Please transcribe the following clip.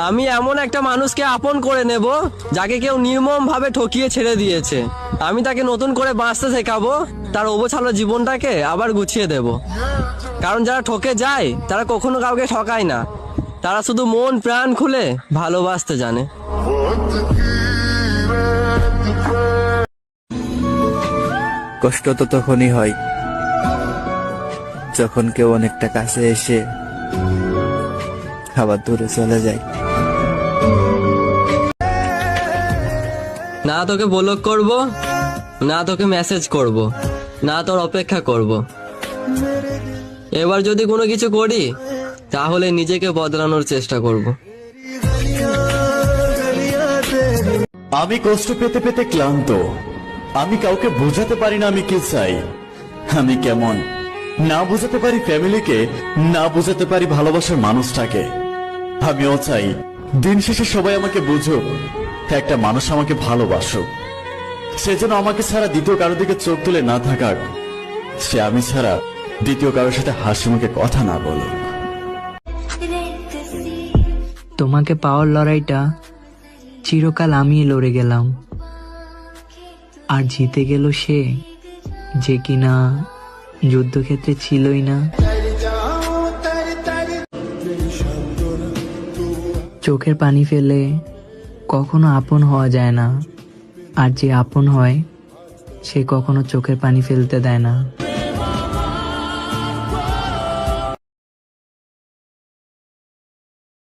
আমি এমন একটা মানুষকে আপন করে নেব যাকে কেউ নির্মম ভাবে ঠকিয়ে ছেড়ে দিয়েছে। আমি তাকে নতুন করে বাঁচতে শেখাবো, তার অবছালো জীবনটাকে আবার গুছিয়ে দেব। কারণ যারা ঠকে যায় তারা কখনো কাউকে ঠকায় না, তারা শুধু মন প্রাণ খুলে ভালোবাসতে জানে। কষ্ট তো তখনই হয় যখন কেউ অনেকটা কাছে এসে আবার দূরে চলে যায়। না তোকে ব্লক করব, না তোকে মেসেজ করব, না তোর অপেক্ষা করব। এবার যদি কোনো কিছু করি তাহলে নিজেকে বদলানোর চেষ্টা করব। আমি কষ্ট পেতে পেতে ক্লান্ত। আমি কাউকে বোঝাতে পারি না আমি কি চাই, আমি কেমন। না বোঝাতে পারি ফ্যামিলিকে, না বোঝাতে পারি ভালোবাসার মানুষটাকে। আমিও চাই দিন শেষে সবাই আমাকে বুঝুক, একটা মানুষ আমাকে ভালোবাসুক। সে যেন আমাকে ছাড়া দ্বিতীয় কারোর দিকে চোখ তুলে না থাকার, সে আমি ছাড়া দ্বিতীয় কারোর সাথে হাসি মুখে কথা না বলুক। তোমাকে পাওয়ার লড়াইটা চিরকাল আমি লড়ে গেলাম, আর জিতে গেল সে যে কিনা যুদ্ধক্ষেত্রে ছিলই না। চোখের পানি ফেলে কখনো আপন হওয়া যায় না, আর যে আপন হয় সে কখনো চোখের পানি ফেলতে দেয় না।